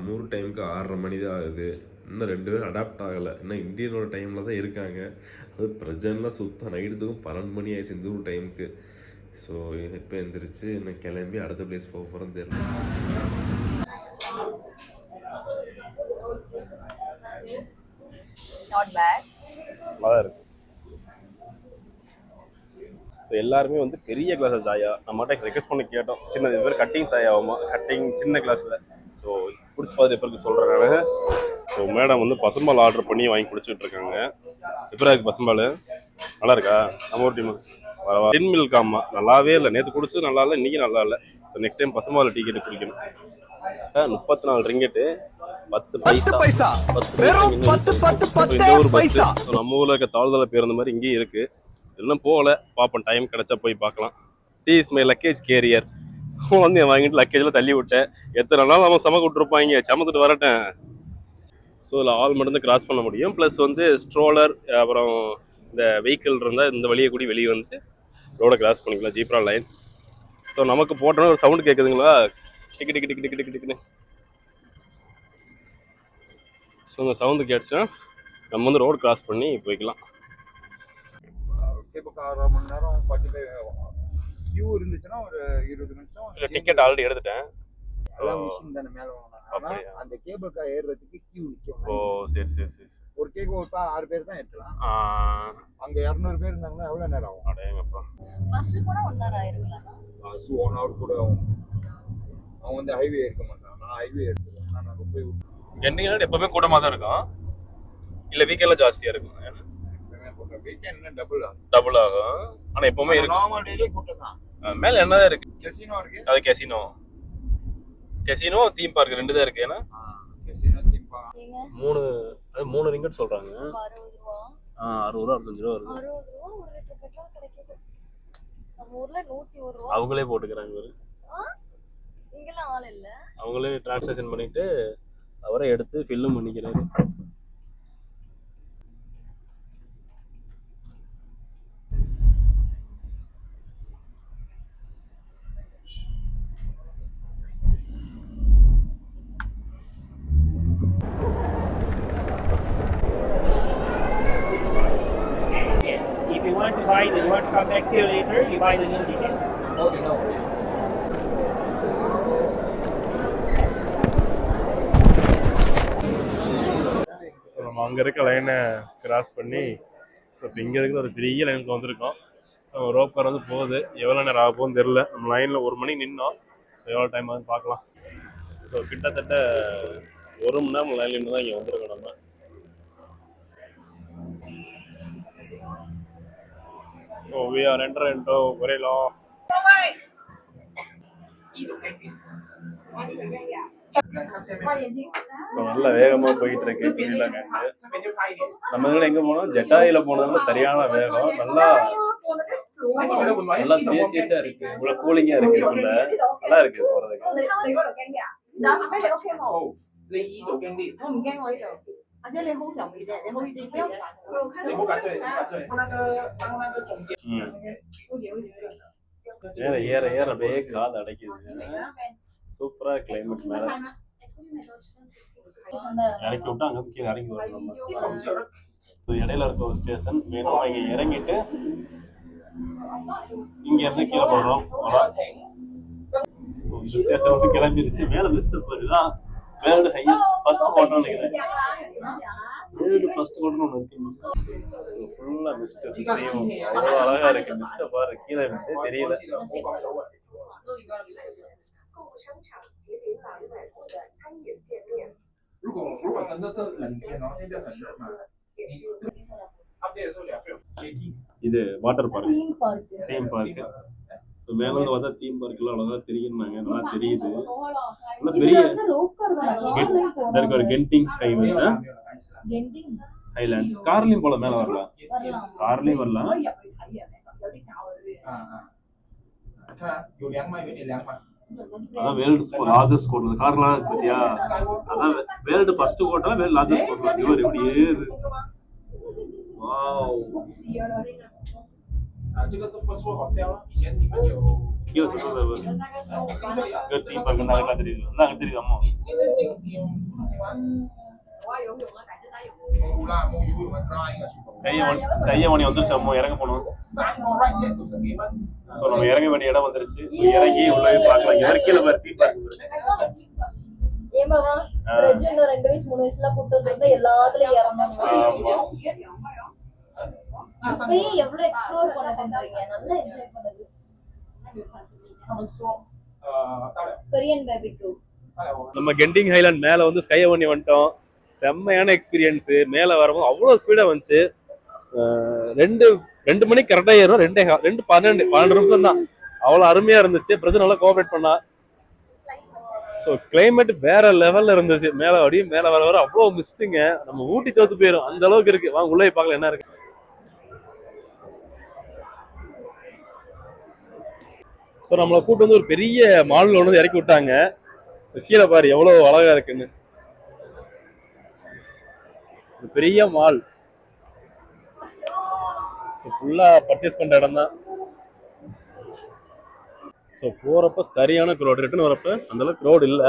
நம்ம ஊர் டைமுக்கு 6:30 மணி தான் ஆகுது. இன்னும் 2 பேரும் அடாப்ட் ஆகலை. இன்னும் இந்தியனோட டைமில் தான் இருக்காங்க. அது பிரஜன்லாம் சுத்தம் நைட்டுக்கும் 12 மணி ஆயிடுச்சு இந்த ஊர் டைமுக்கு. ஸோ இப்போ எழுந்திரிச்சு நான் கிளம்பி அடுத்த பிளேஸ் போக போகிறேன்னு தெரியல. நல்லா இருக்கு. ஸோ எல்லாருமே வந்து பெரிய கிளாஸில் சாயா நம்மகிட்ட ரெக்வஸ்ட் பண்ணி கேட்டோம். சின்ன இது பேர் கட்டிங் சாயா ஆகுமா, கட்டிங் சின்ன கிளாஸில். ஸோ பிடிச்சி பார்த்து எப்போ சொல்கிறேன் நான். ஸோ மேடம் வந்து பசும்பால் ஆர்டர் பண்ணி வாங்கி குடிச்சிட்டு இருக்காங்க. எப்போ இருக்கு பசும்பால்? நல்லா இருக்கா? நம்ம ஒரு டீம் பரவாயில்ல. டென் மில்க் ஆமா நல்லாவே இல்லை. நேற்று குடிச்சது நல்லா இல்லை, இன்னைக்கு நல்லா இல்லை. ஸோ நெக்ஸ்ட் டைம் பசும்பால் டீ கேட்டு குடிக்கணும். 34 ரிங்கெட்டு 10 பைசா. இந்த ஒரு பஸ் நம்ம ஊரில் இருக்க தாழ்தள பேருந்து மாதிரி இங்கேயும் இருக்கு. எல்லாம் போகல, பார்ப்போம் டைம் கிடைச்சா போய் பார்க்கலாம். தீஸ் மை லக்கேஜ் கேரியர் வந்து வாங்கிட்டு லக்கேஜில் தள்ளி விட்டேன். எத்தனை நாள் அவன் சமக்க விட்டுருப்பாங்க, சமத்துட்டு வரட்டேன். ஸோ இதில் ஆள் மட்டும்தான் கிராஸ் பண்ண முடியும். ப்ளஸ் வந்து ஸ்ட்ரோலர் அப்புறம் இந்த வெஹிக்கிள் இருந்தால் இந்த வழியை கூடி வெளியே வந்து ரோடை கிராஸ் பண்ணிக்கலாம், ஜீப்ரா லைன். ஸோ நமக்கு போட்டோன்னு ஒரு சவுண்டு கேட்குதுங்களா, டிக்கு டிக்கு டிக்கு டிக்கு டிக்கு டிக்குன்னு. ஸோ இந்த சவுண்டு கேட்டுச்சுன்னா நம்ம வந்து ரோடு கிராஸ் பண்ணி போய்க்கலாம். டிக்கெட் ஆல்ரெடி எடுத்துட்டேன். அந்த கேபிள் கார் ஏறுறதுக்கு கியூ நிக்கும். ஓ சரி சரி சரி. ஒரு கேக்கு ஒரு 6 பேர் தான் ஏத்தலாம். அங்க 200 பேர் இருந்தாங்கன்னா எவ்வளவு நேரம் ஆகும்? அடேங்கப்பா. பஸ்ல போனா 1 hour ஆயிருங்களா? பஸ் 1 hour கூட ஆகும். அவங்க வந்து ஹைவே எடுக்க மாட்டாங்க. நான் ஹைவே எடுத்துறேன். நான் அங்க போய் கெண்டிங்ல எப்பவுமே கூட்டமா தான் இருக்கும். இல்ல வீக்கெண்ட்ல ஜாஸ்தியா இருக்கும். வீக்கெண்ட்ல டபுள் ஆகும். ஆனா எப்பவுமே இருக்கு. நார்மல் டேலே கூட்டம் தான். மேல என்னதான் இருக்கு? கசினோ இருக்கு. அது கசினோ தீம் பார்க் 2 தான் இருக்கு. ஏன்னா கசினோ தீம் பார்க் 3 ரிங்கட் சொல்றாங்க. 60 ரூபாய் 65 ரூபாய் வருது. 60 ரூபாய் ஒரு லிட்டர் பெட்ரோல் கிடைக்குது. நம்ம ஊர்ல 101 ரூபாய். அவங்களே போட்டுக்கறாங்க இவரு. இங்கலாம் ஆள் இல்ல. அவங்களே டிரான்சாக்ஷன் பண்ணிட்டு அவரே எடுத்து ஃபில்லும் பண்ணிக்கிறாரு. You want to come back here later? You buy the new tickets. Okay, no. So நம்ம அங்கே இருக்க லைனை கிராஸ் பண்ணி ஸோ இப்போ இங்கே இருக்கிற ஒரு பெரிய லைனுக்கு வந்திருக்கோம். ஸோ ரோப் கார் வந்து போகுது. எவ்வளோ நேரம் ஆக போகுதுன்னு தெரில. நம்ம லைனில் 1 மணி நின்னோம். எவ்வளோ டைம் ஆகுதுன்னு பார்க்கலாம். ஸோ கிட்டத்தட்ட 1 மணி நேரம் லைனில் நின்று தான் இங்கே வந்திருக்கோம் நம்ம. So we are entering into Gorilla. நல்ல வேகமா போயிட்டு இருக்கு. நம்ம இதுல எங்க போனோம், ஜெட்டாயில போனதுனால சரியான வேகம். நல்லா ஸ்பேசியஸா இருக்கு, இவ்வளவு கூலிங்கா இருக்கு. நல்லா இருக்கு போறதுக்கு. ஏற ஏற அப்படியே காது அடைக்குது. சூப்பரா கிளைமேட். மேல இறக்கி விட்டு அங்க கீழே இறங்கி வரணும். இடையில இருக்க ஒரு ஸ்டேஷன் வேணும். இங்க இறங்கிட்டு இங்க இருந்து கீழே போடுறோம். ஸ்டேஷன் வந்து கிளம்பிருச்சு. மேல மிஸ்டர் இருக்குதான் வேர்ல்டு ஹையஸ்ட் ஃபர்ஸ்ட் குவார்டர் நினைக்கிறேன். வேர்ல்டு ஃபர்ஸ்ட் குவார்டர் ஒன்று இருக்கு. ஃபுல்லா மிஸ்ட் சுத்தியும் அவ்வளோ அழகா இருக்கு. மிஸ்ட பாரு, கீழே தெரியல. இது water park, theme park. So மேலே வந்து பார்த்தா தீம் பார்க்கெல்லாம் அவ்வளோதா தெரியும்னாங்க. நல்லா தெரியுது. நல்லா பெரிய இருக்கு. ஒரு கென்டிங்ஸ் ஹைலாண்ட்ஸ் கார்லையும் போல மேலே வரலாம். கார்லையும் வரலாம். அதான் வேர்ல்டு லார்ஜஸ்ட் கோட். கார்லாம் இருக்கு பத்தியா? அதான் வேர்ல்டு ஃபர்ஸ்ட் கோட்டா வேர்ல்டு லார்ஜஸ்ட் கோட். இவர் இப்படி ஏறு. வாவ். 这个是 First World Hotel 以前你们有有什么的？有地方跟大家தெரியுது那个தெரியுது அம்மா现在进有玩冇啦冇游泳玩 dry 啊全部 ஸ்கையமணி வந்துருச்சு அம்மா இறங்க போகணும்3個 right here 60幾蚊 ஸோ நம்ம இறங்க வேண்டிய இடம் வந்துருச்சு ஸோ இறங்கி உள்ள போய் பார்க்கலாம் இவர் கீழே பாரு தீ பார்க்க ஏமாவா பிரஜன் 2 வயசு 3 வயசுல கூட்டு வந்து எல்லாத்துலயும் இறங்கணும் இப்பயே எவ்வளவு எக்ஸ்ப்ளோர் பண்ணதுன்றீங்க நல்லா என்ஜாய் பண்ணது கொரியன் பேபிக்யூ நம்ம கெண்டிங் ஹைலாண்ட் மேல வந்து ஸ்கை பண்ணி வந்துட்டோம் செம்மையான எக்ஸ்பீரியன்ஸ் மேல வரும்போது அவ்வளவு ஸ்பீடா வந்துச்சு 2 மணிக்கு கரெக்டா ஏறும் 12 நிமிஷம் தான் அவ்வளவு அருமையா இருந்துச்சு பிரச்சனை நல்லா கோஆபரேட் பண்ணா ஸோ கிளைமேட் வேற லெவல்ல இருந்துச்சு மேல அப்படியே மேல வர வர அவ்வளவு மிஸ்ட்டுங்க நம்ம ஊட்டி தோத்து போயிடும் அந்த அளவுக்கு இருக்கு வாங்க உள்ளே பார்க்கல என்ன இருக்கு ஸோ நம்மளை கூட்டு வந்து ஒரு பெரிய மால்ல வந்து இறக்கி விட்டாங்க ஸோ கீழே பாரு எவ்வளவு அழகா இருக்குன்னு ஒரு பெரிய மால் ஸோ ஃபுல்லா பர்ச்சேஸ் பண்ற இடம் தான் ஸோ போறப்ப சரியான க்ரௌட் ரிட்டர்ன் வரப்ப அந்த அளவுக்கு க்ரௌட் இல்ல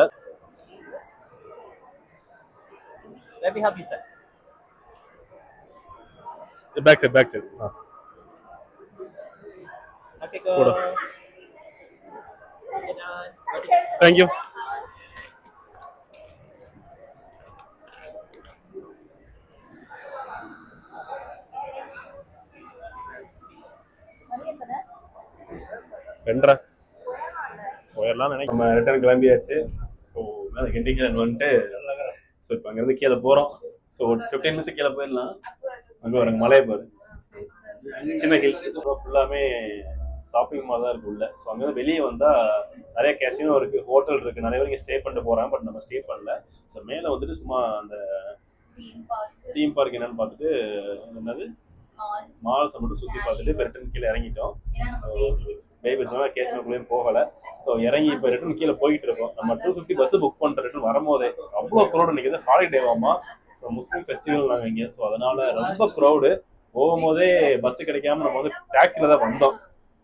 Let me help you, sir. Back side Okay, go. Hold on. Okay, done. Thank you ரெண்டரை போயிடலாம் நினைக்கிறேன் நம்ம ரிட்டர்ன் கிளம்பியாச்சு ஸோ மேலே கெண்டிங் வந்துட்டு ஸோ இப்போ அங்கேருந்து கீழே போகிறோம் ஸோ 15 மினிட்ஸ் கீழே போயிடலாம் அங்கே ஒரு மலையை பாரு சின்ன ஹில்ஸ் ஃபுல்லாமே ஷாப்பிங் மால் தான் இருக்கு உள்ள ஸோ அங்கேருந்து வெளியே வந்தால் நிறைய கேசினோ இருக்குது ஹோட்டல் இருக்குது நிறைய பேர் இங்கே ஸ்டே பண்ணிட்டு போகிறாங்க பட் நம்ம ஸ்டே பண்ணல ஸோ மேலே வந்துட்டு சும்மா அந்த தீம் பார்க் என்னன்னு பார்த்துட்டு என்னது மால்ஸை மட்டும் சுற்றி பார்த்துட்டு இப்போ ரிட்டர்ன் கீழே இறங்கிட்டோம் ஸோ பேபி கேசினோக்குள்ளேயும் போகலை ஸோ இறங்கி இப்போ ரிட்டர்ன் கீழே போயிட்டு இருக்கோம் நம்ம 250 பஸ் புக் பண்ணுற ரிட்டர்ன் வரும்போதே அவ்வளோ க்ரௌடு நிற்கிது ஹாலிடேவாமா ஸோ முஸ்லீம் ஃபெஸ்டிவல் நாங்கள் இங்கே ஸோ அதனால ரொம்ப க்ரௌடு போகும்போதே பஸ் கிடைக்காம நம்ம வந்து டாக்ஸியில் தான் வந்தோம்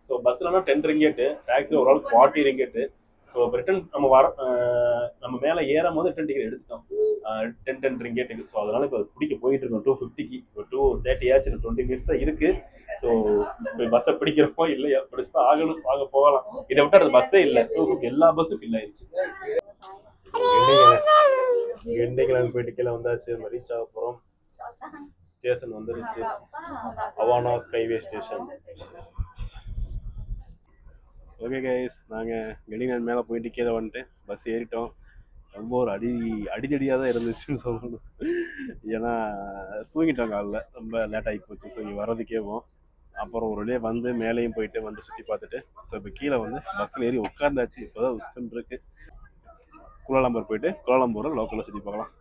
ஸோ பஸ்லனா 10 ரிங்கெட்டு டாக்ஸியில் ஒரு ஆளுக்கு 40 ரிங்கெட்டு ஸோ இப்போ ரிட்டன் நம்ம மேலே ஏறும் போது ரிட்டன் டிக்கெட் எடுத்துட்டோம் 10 ரிங்கெட்டுக்கு ஸோ அதனால இப்போ பிடிக்க போயிட்டு இருக்கோம் 250க்கு இப்போ 230 ஆச்சு 20 மினிட்ஸ் தான் இருக்கு ஸோ இப்போ பஸ்ஸை பிடிக்கிறப்போ இல்லையா பிடிச்சா ஆகணும் வாங்க போகலாம் இதை விட்டு அது பஸ்ஸே இல்லை 250 எல்லா பஸ்ஸும் ஃபில் ஆயிடுச்சு கெண்டிகிழங்கு போயிட்டு கீழே வந்தாச்சு ரீச் ஆக போகிறோம் ஸ்டேஷன் வந்துருச்சு அவானா ஸ்கைவே ஸ்டேஷன் ஓகே கைஸ் நாங்கள் கெண்டிகிழங்கு மேலே போயிட்டு கீழே வந்துட்டு பஸ் ஏறிட்டோம் ரொம்ப ஒரு அடிதடியாக தான் இருந்துச்சுன்னு சொல்லணும் ஏன்னா தூங்கிட்டோம் காலைல ரொம்ப லேட் ஆகி போச்சு ஸோ இங்கே வர்றதுக்கேவும் அப்புறம் ஒரு வழியாக வந்து மேலேயும் போயிட்டு வந்து சுற்றி பார்த்துட்டு ஸோ இப்போ கீழே வந்து பஸ்ஸில் ஏறி உட்காந்தாச்சு இப்போ தான் உசுன்னு இருக்கு கோலாலம்பூர் போயிட்டு கோலாலம்பூரில் லோக்கலில் சுற்றி பார்க்கலாம்